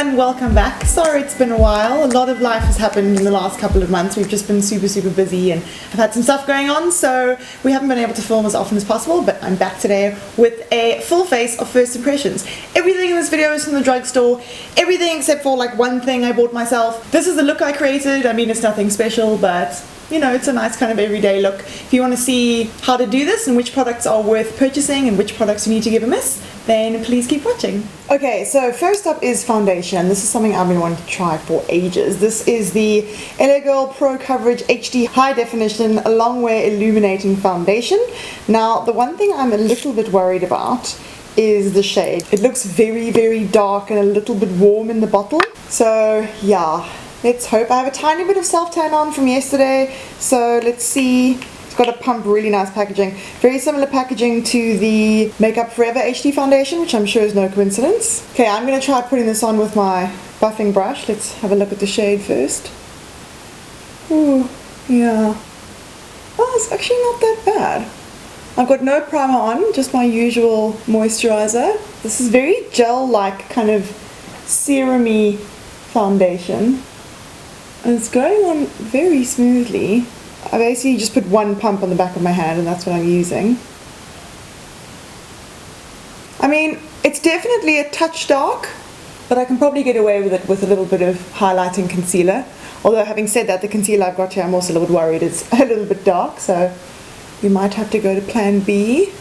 everyone, welcome back. Sorry it's been a while. A lot of life has happened in the last couple of months. We've just been super busy and I've had some stuff going on, so we haven't been able to film as often as possible, but I'm back today with a full face of first impressions. Everything in this video is from the drugstore, everything except for like one thing I bought myself. This is the look I created. I mean, it's nothing special, but you know, it's a nice kind of everyday look. If you want to see how to do this and which products are worth purchasing and which products you need to give a miss, then please keep watching. Okay, so first up is foundation. This is something I've been wanting to try for ages. This is the Eyebrow Pro Coverage HD High Definition Long Wear Illuminating Foundation. Now, the one thing I'm a little bit worried about is the shade. It looks very dark and a little bit warm in the bottle. So yeah, let's hope. I have a tiny bit of self-tan on from yesterday, so let's see. It's got a pump, really nice packaging. Very similar packaging to the Makeup Forever HD foundation, which I'm sure is no coincidence. Okay, I'm going to try putting this on with my buffing brush. Let's have a look at the shade first. Ooh, yeah. Oh, it's actually not that bad. I've got no primer on, just my usual moisturizer. This is very gel-like, kind of serum-y foundation. And it's going on very smoothly. I basically just put one pump on the back of my hand and that's what I'm using. I mean, it's definitely a touch dark, but I can probably get away with it with a little bit of highlighting concealer. Although having said that, the concealer I've got here, I'm also a little bit worried it's a little bit dark, so you might have to go to plan B.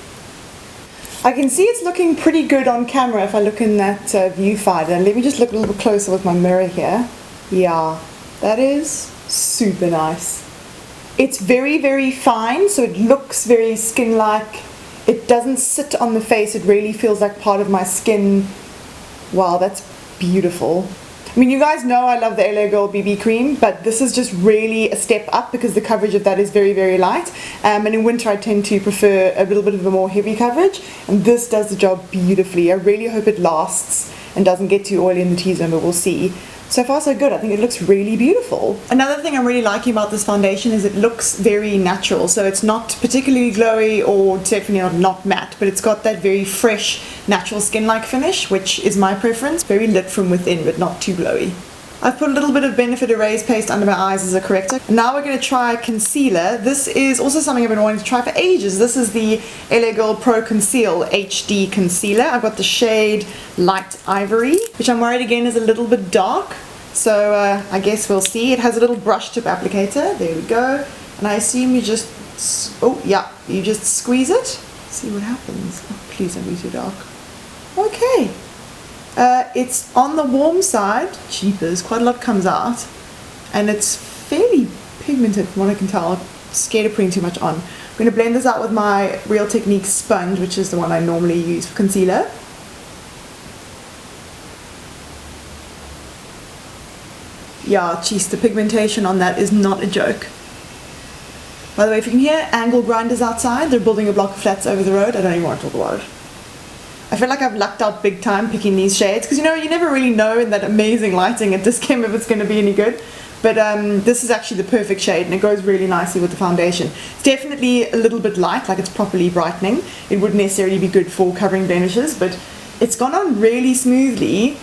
I can see it's looking pretty good on camera if I look in that viewfinder. Let me just look a little bit closer with my mirror here. Yeah, that is super nice. It's very fine, so it looks very skin-like. It doesn't sit on the face, it really feels like part of my skin. Wow, that's beautiful. I mean, you guys know I love the Eyebrow BB cream, but this is just really a step up because the coverage of that is very light. And in winter I tend to prefer a little bit of a more heavy coverage, and this does the job beautifully. I really hope it lasts and doesn't get too oily in the T-zone, but we'll see. So far so good. I think it looks really beautiful. Another thing I'm really liking about this foundation is it looks very natural. So it's not particularly glowy or definitely not matte, but it's got that very fresh, natural skin-like finish, which is my preference. Very lit from within, but not too glowy. I've put a little bit of Benefit Erase paste under my eyes as a corrector. Now we're going to try concealer. This is also something I've been wanting to try for ages. This is the Eyebrow Pro Conceal HD Concealer. I've got the shade Light Ivory, which I'm worried again is a little bit dark. So I guess we'll see. It has a little brush tip applicator. There we go. And I assume you just, you just squeeze it. See what happens. Oh, please don't be too dark. Okay. It's on the warm side. Jeepers, quite a lot comes out. And it's fairly pigmented from what I can tell. I'm scared of putting too much on. I'm going to blend this out with my Real Techniques sponge, which is the one I normally use for concealer. Yeah, geez, the pigmentation on that is not a joke. By the way, if you can hear angle grinders outside, they're building a block of flats over the road. I don't even want to talk about it. I feel like I've lucked out big time picking these shades, because you know, you never really know in that amazing lighting at this game if it's going to be any good. But this is actually the perfect shade and it goes really nicely with the foundation. It's definitely a little bit light, like it's properly brightening. It wouldn't necessarily be good for covering blemishes, but it's gone on really smoothly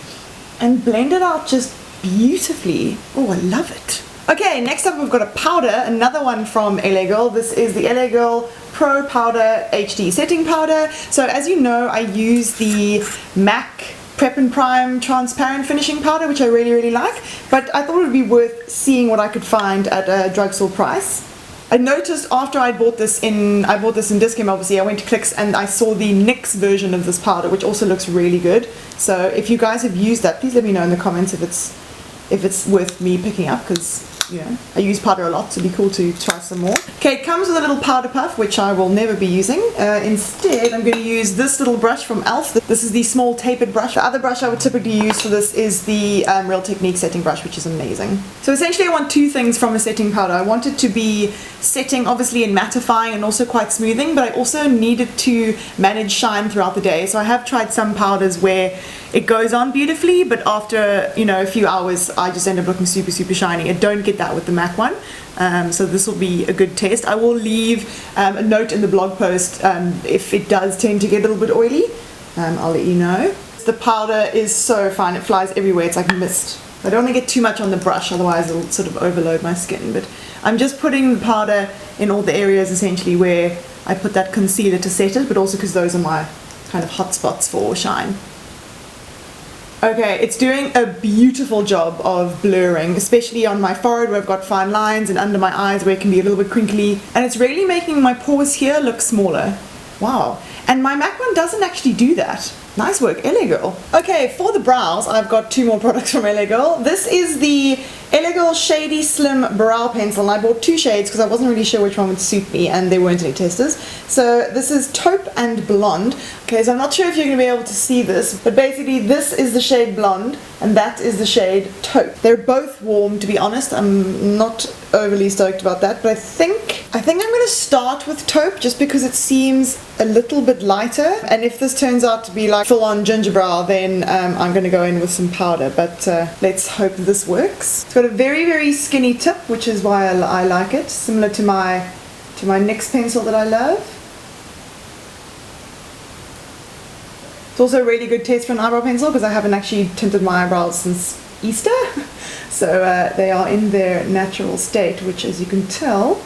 and blended out just beautifully. Oh, I love it. Okay, next up we've got a powder, another one from Eyebrow. This is the Eyebrow Pro Powder HD Setting Powder. So as you know, I use the MAC Prep and Prime Transparent Finishing Powder, which I really like, but I thought it would be worth seeing what I could find at a drugstore price. I noticed after I bought this in Discount, obviously, I went to Clicks and I saw the NYX version of this powder, which also looks really good. So if you guys have used that, please let me know in the comments if it's worth me picking up, because you know, I use powder a lot, so it'd be cool to try some more. Okay, it comes with a little powder puff, which I will never be using. Instead, I'm going to use this little brush from e.l.f. This is the small tapered brush. The other brush I would typically use for this is the Real Techniques setting brush, which is amazing. So essentially I want two things from a setting powder. I want it to be setting, obviously, and mattifying and also quite smoothing, but I also need it to manage shine throughout the day. So I have tried some powders where it goes on beautifully, but after, you know, a few hours I just end up looking super shiny. I don't get that with the MAC one. So this will be a good test. I will leave a note in the blog post if it does tend to get a little bit oily. I'll let you know. the powder is so fine, it flies everywhere, it's like mist. I don't want to get too much on the brush, otherwise it'll sort of overload my skin, but I'm just putting the powder in all the areas essentially where I put that concealer to set it, but also because those are my kind of hot spots for shine. Okay, it's doing a beautiful job of blurring, especially on my forehead where I've got fine lines and under my eyes where it can be a little bit crinkly. And it's really making my pores here look smaller. Wow. And my MAC one doesn't actually do that. Nice work, LA Girl. Okay, for the brows, I've got 2 more products from LA Girl. This is the LA Girl Shady Slim Brow Pencil, and I bought 2 shades because I wasn't really sure which one would suit me, and there weren't any testers. So this is Taupe and Blonde. Okay, so I'm not sure if you're going to be able to see this, but basically this is the shade Blonde, and that is the shade Taupe. They're both warm, to be honest. I'm not overly stoked about that, but I think I'm going to start with Taupe just because it seems a little bit lighter, and if this turns out to be like full-on ginger brow, then I'm going to go in with some powder, but let's hope this works. It's got a very, very skinny tip, which is why I like it, similar to my NYX pencil that I love. It's also a really good test for an eyebrow pencil because I haven't actually tinted my eyebrows since Easter, so they are in their natural state, which, as you can tell,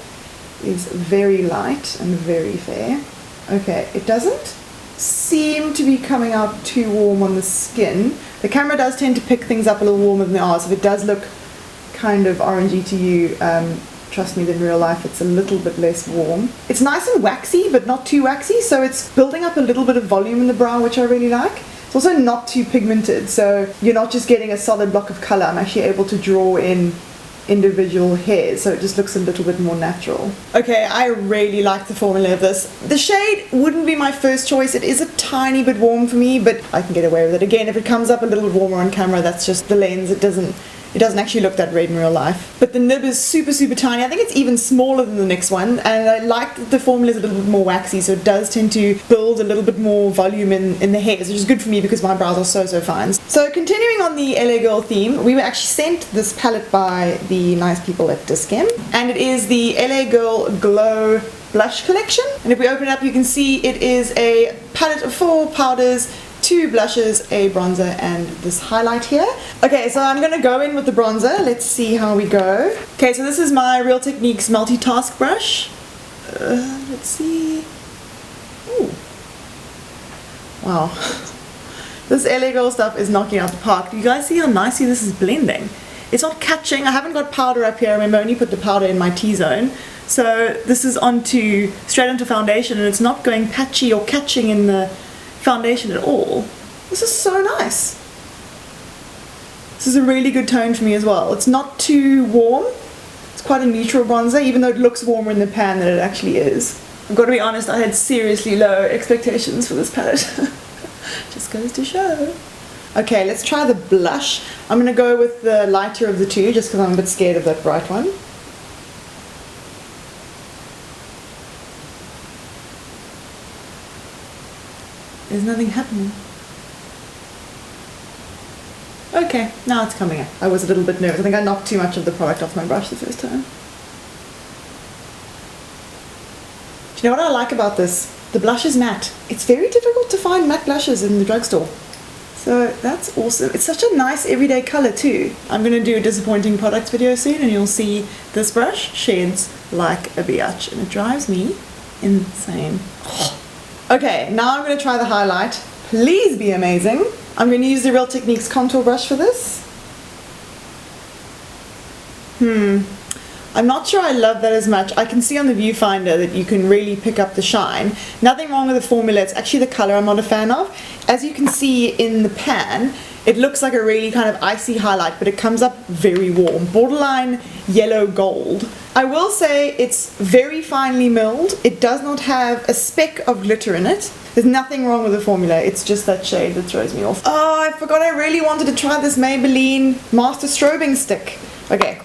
is very light and very fair. Okay, it doesn't seem to be coming out too warm on the skin. The camera does tend to pick things up a little warmer than they are, so if it does look kind of orangey to you, trust me that in real life it's a little bit less warm. It's nice and waxy, but not too waxy, so it's building up a little bit of volume in the brow, which I really like. It's also not too pigmented, so you're not just getting a solid block of colour. I'm actually able to draw in individual hairs, so it just looks a little bit more natural. Okay, I really like the formula of this. The shade wouldn't be my first choice. It is a tiny bit warm for me, but I can get away with it. Again, if it comes up a little warmer on camera, that's just the lens. It doesn't actually look that red in real life. But the nib is super, super tiny. I think it's even smaller than the NYX one, and I like that the formula is a little bit more waxy, so it does tend to build a little bit more volume in the hairs, which is good for me because my brows are so, so fine. So continuing on the LA Girl theme, we were actually sent this palette by the nice people at Dischem, and it is the LA Girl Glow Blush Collection. And if we open it up, you can see it is a palette of 4 powders, 2 blushes, a bronzer, and this highlight here. Okay, so I'm going to go in with the bronzer. Let's see how we go. Okay, so this is my Real Techniques multitask brush. Let's see. Ooh. Wow. This LA Girl stuff is knocking out the park. Do you guys see how nicely this is blending? It's not catching. I haven't got powder up here. Remember, I only put the powder in my T-zone. So this is straight onto foundation, and it's not going patchy or catching in the foundation at all. This is so nice. This is a really good tone for me as well. It's not too warm. It's quite a neutral bronzer, even though it looks warmer in the pan than it actually is. I've got to be honest, I had seriously low expectations for this palette. Just goes to show. Okay, let's try the blush. I'm going to go with the lighter of the 2 just because I'm a bit scared of that bright one. There's nothing happening. Okay, now it's coming out. I was a little bit nervous. I think I knocked too much of the product off my brush the first time. Do you know what I like about this? The blush is matte. It's very difficult to find matte blushes in the drugstore. So that's awesome. It's such a nice everyday colour too. I'm going to do a disappointing products video soon, and you'll see this brush shades like a biatch, and it drives me insane. Okay, now I'm going to try the highlight. Please be amazing. I'm going to use the Real Techniques contour brush for this. I'm not sure I love that as much. I can see on the viewfinder that you can really pick up the shine. Nothing wrong with the formula, it's actually the colour I'm not a fan of. As you can see in the pan, it looks like a really kind of icy highlight, but it comes up very warm, borderline yellow gold. I will say it's very finely milled. It does not have a speck of glitter in it. There's nothing wrong with the formula, it's just that shade that throws me off. Oh, I forgot I really wanted to try this Maybelline Master Strobing Stick. Okay,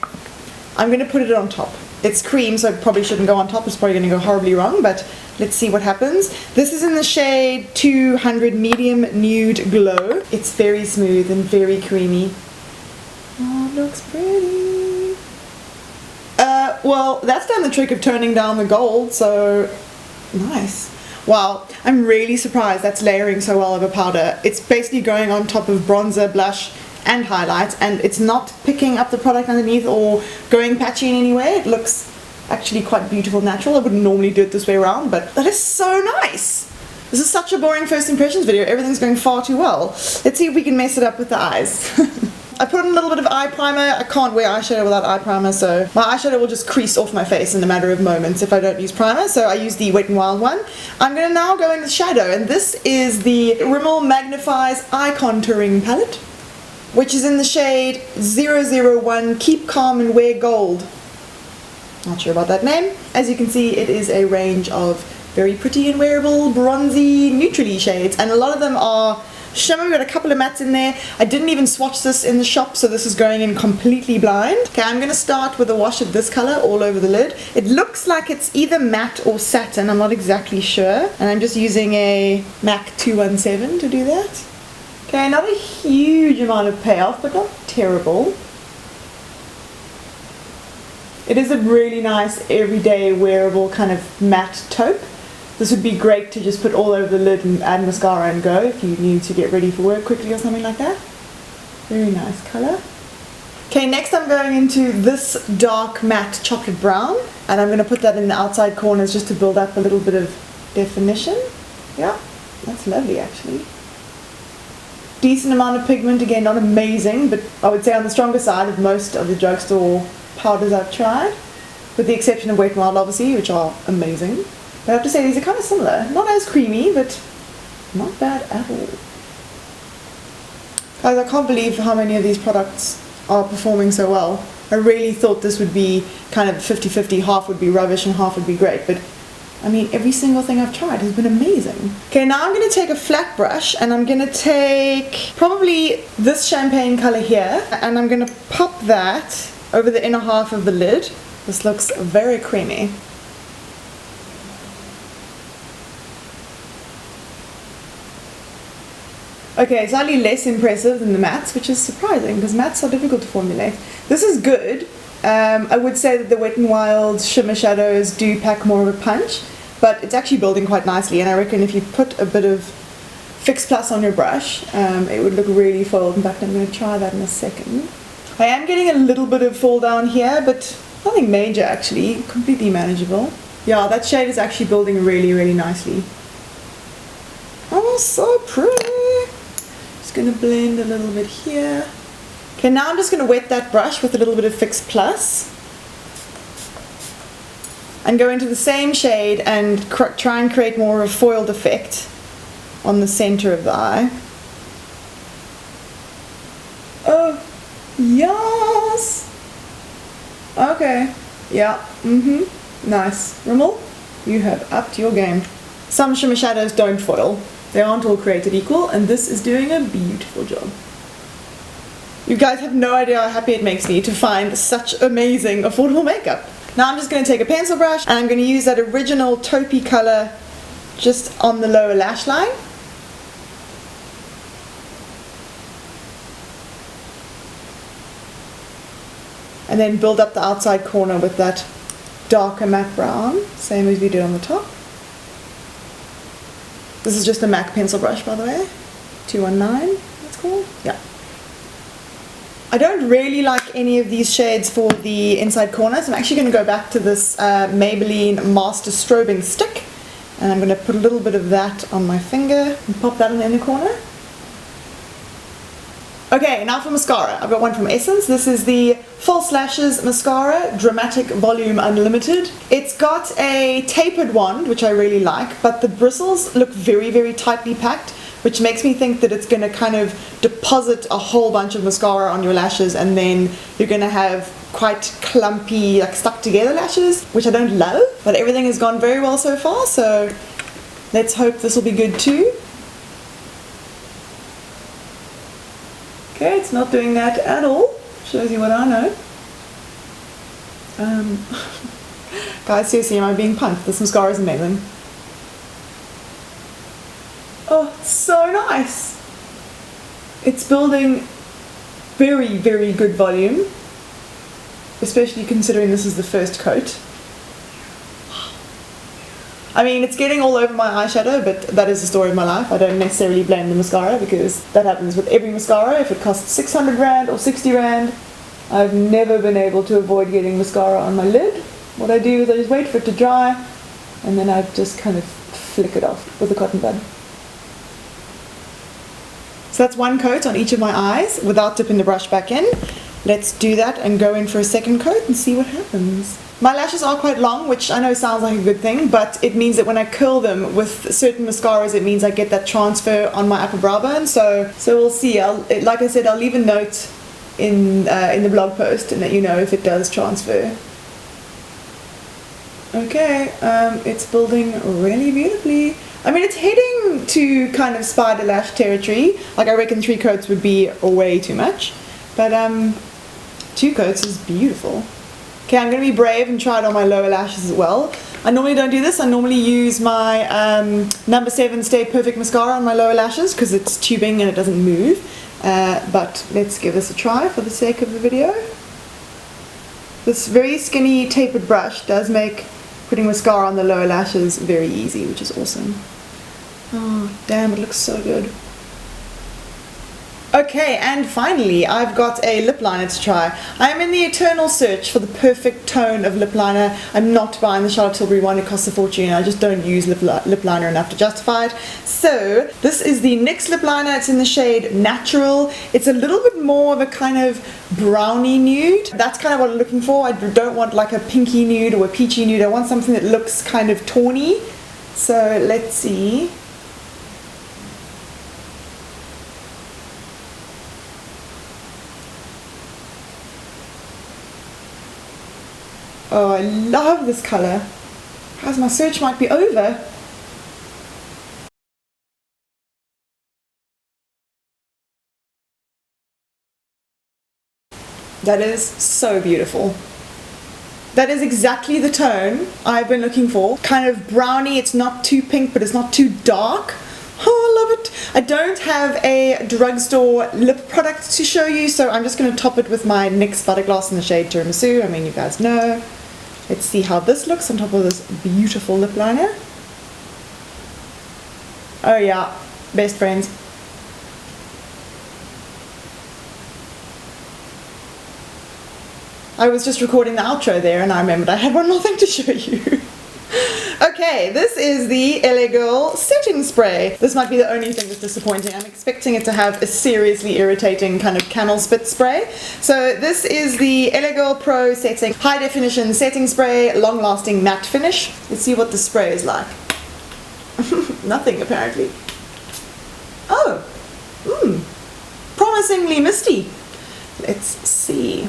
I'm going to put it on top. It's cream, so it probably shouldn't go on top. It's probably going to go horribly wrong, but let's see what happens. This is in the shade 200 Medium Nude Glow. It's very smooth and very creamy. Oh, it looks pretty. Well, that's done the trick of turning down the gold, so nice. Wow, I'm really surprised that's layering so well over powder. It's basically going on top of bronzer, blush, and highlight, and it's not picking up the product underneath or going patchy in any way. It looks actually quite beautiful, natural. I wouldn't normally do it this way around, but that is so nice. This is such a boring first impressions video. Everything's going far too well. Let's see if we can mess it up with the eyes. I put on a little bit of eye primer. I can't wear eyeshadow without eye primer, so my eyeshadow will just crease off my face in a matter of moments if I don't use primer, so I use the Wet n Wild one. I'm going to now go in with shadow, and this is the Rimmel Magnifies Eye Contouring Palette, which is in the shade 001 Keep Calm and Wear Gold. Not sure about that name. As you can see, it is a range of very pretty and wearable, bronzy, neutrally shades, and a lot of them are shimmer. We've got a couple of mattes in there. I didn't even swatch this in the shop, so this is going in completely blind. Okay, I'm going to start with a wash of this color all over the lid. It looks like it's either matte or satin, I'm not exactly sure. And I'm just using a MAC 217 to do that. Okay, not a huge amount of payoff, but not terrible. It is a really nice, everyday, wearable kind of matte taupe. This would be great to just put all over the lid and add mascara and go if you need to get ready for work quickly or something like that. Very nice colour. Okay, next I'm going into this dark matte chocolate brown, and I'm going to put that in the outside corners just to build up a little bit of definition. Yeah, that's lovely actually. Decent amount of pigment, again not amazing, but I would say on the stronger side of most of the drugstore powders I've tried, with the exception of Wet n Wild obviously, which are amazing. I have to say these are kind of similar. Not as creamy, but not bad at all. Guys, I can't believe how many of these products are performing so well. I really thought this would be kind of 50-50, half would be rubbish and half would be great, but I mean every single thing I've tried has been amazing. Okay, now I'm going to take a flat brush and I'm going to take probably this champagne colour here, and I'm going to pop that over the inner half of the lid. This looks very creamy. Okay, slightly less impressive than the mattes, which is surprising because mattes are difficult to formulate. This is good. I would say that the Wet n Wild shimmer shadows do pack more of a punch, but it's actually building quite nicely, and I reckon if you put a bit of Fix Plus on your brush, it would look really full. In fact, I'm going to try that in a second. I am getting a little bit of fall down here, but nothing major actually, completely manageable. Yeah, that shade is actually building really, really nicely. Oh, so pretty! Just going to blend a little bit here. Okay, now I'm just going to wet that brush with a little bit of Fix Plus and go into the same shade and try and create more of a foiled effect on the center of the eye. Oh, yes! Okay, yeah, nice. Rimmel, you have upped your game. Some shimmer shadows don't foil. They aren't all created equal, and this is doing a beautiful job. You guys have no idea how happy it makes me to find such amazing, affordable makeup. Now I'm just going to take a pencil brush, and I'm going to use that original taupey colour just on the lower lash line. And then build up the outside corner with that darker matte brown, same as we did on the top. This is just a MAC pencil brush, by the way. 219, that's called? Yeah. I don't really like any of these shades for the inside corners. I'm actually going to go back to this Maybelline Master Strobing Stick. And I'm going to put a little bit of that on my finger and pop that in the inner corner. Okay, now for mascara. I've got one from Essence. This is the False Lashes Mascara Dramatic Volume Unlimited. It's got a tapered wand, which I really like, but the bristles look very, very tightly packed, which makes me think that it's going to kind of deposit a whole bunch of mascara on your lashes, and then you're going to have quite clumpy, like stuck together lashes, which I don't love, but everything has gone very well so far, so let's hope this will be good too. Okay, it's not doing that at all. Shows you what I know. Guys, seriously, am I being punked? This mascara is amazing. Oh, it's so nice. It's building very, very good volume, especially considering this is the first coat. I mean, it's getting all over my eyeshadow, but that is the story of my life. I don't necessarily blame the mascara because that happens with every mascara. If it costs 600 Rand or 60 Rand, I've never been able to avoid getting mascara on my lid. What I do is I just wait for it to dry, and then I just kind of flick it off with a cotton bud. So that's one coat on each of my eyes without dipping the brush back in. Let's do that and go in for a second coat and see what happens. My lashes are quite long, which I know sounds like a good thing, but it means that when I curl them with certain mascaras, it means I get that transfer on my upper brow bone. So we'll see. Like I said, I'll leave a note in the blog post and let you know if it does transfer. Okay, it's building really beautifully. I mean, it's heading to kind of spider lash territory. Like, I reckon 3 coats would be way too much, but 2 coats is beautiful. Okay, I'm going to be brave and try it on my lower lashes as well. I normally don't do this. I normally use my number 7 Stay Perfect mascara on my lower lashes because it's tubing and it doesn't move. But let's give this a try for the sake of the video. This very skinny tapered brush does make putting mascara on the lower lashes very easy, which is awesome. Oh, damn, it looks so good. Okay, and finally, I've got a lip liner to try. I am in the eternal search for the perfect tone of lip liner. I'm not buying the Charlotte Tilbury one, it costs a fortune. I just don't use lip liner enough to justify it. So, this is the NYX lip liner. It's in the shade Natural. It's a little bit more of a kind of brownie nude. That's kind of what I'm looking for. I don't want like a pinky nude or a peachy nude. I want something that looks kind of tawny. So, let's see. Oh, I love this colour. Guys, my search might be over. That is so beautiful. That is exactly the tone I've been looking for. Kind of brownie, it's not too pink, but it's not too dark. Oh, I love it. I don't have a Drugstore lip product to show you, so I'm just going to top it with my NYX Butter Gloss in the shade Tiramisu. I mean, you guys know. Let's see how this looks on top of this beautiful lip liner. Oh yeah, best friends. I was just recording the outro there and I remembered I had one more thing to show you. Okay, this is the LA Girl setting spray. This might be the only thing that's disappointing. I'm expecting it to have a seriously irritating kind of camel spit spray. So this is the LA Girl Pro Setting High Definition Setting Spray, long lasting matte finish. Let's see what the spray is like. Nothing apparently. Oh, promisingly misty. Let's see.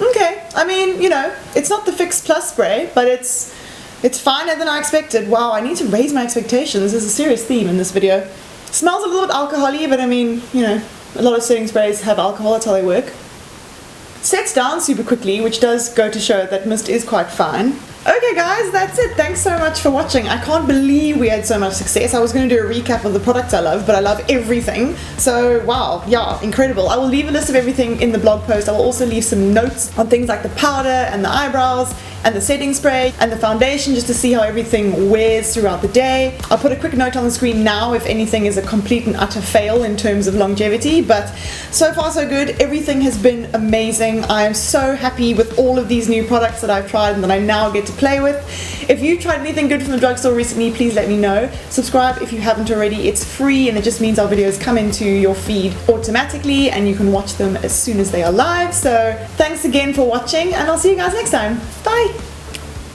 Okay, I mean, you know, it's not the Fix Plus spray, but it's finer than I expected. Wow, I need to raise my expectations. There's a serious theme in this video. Smells a little bit alcohol-y, but I mean, you know, a lot of setting sprays have alcohol, that's how they work. Sets down super quickly, which does go to show that mist is quite fine. Okay guys, that's it. Thanks so much for watching. I can't believe we had so much success. I was going to do a recap of the products I love, but I love everything. So wow, yeah, incredible. I will leave a list of everything in the blog post. I will also leave some notes on things like the powder and the eyebrows and the setting spray and the foundation just to see how everything wears throughout the day. I'll put a quick note on the screen now if anything is a complete and utter fail in terms of longevity, but so far so good. Everything has been amazing. I am so happy with all of these new products that I've tried and that I now get to play with. If you've tried anything good from the drugstore recently, please let me know. Subscribe if you haven't already. It's free and it just means our videos come into your feed automatically and you can watch them as soon as they are live. So thanks again for watching and I'll see you guys next time. Bye!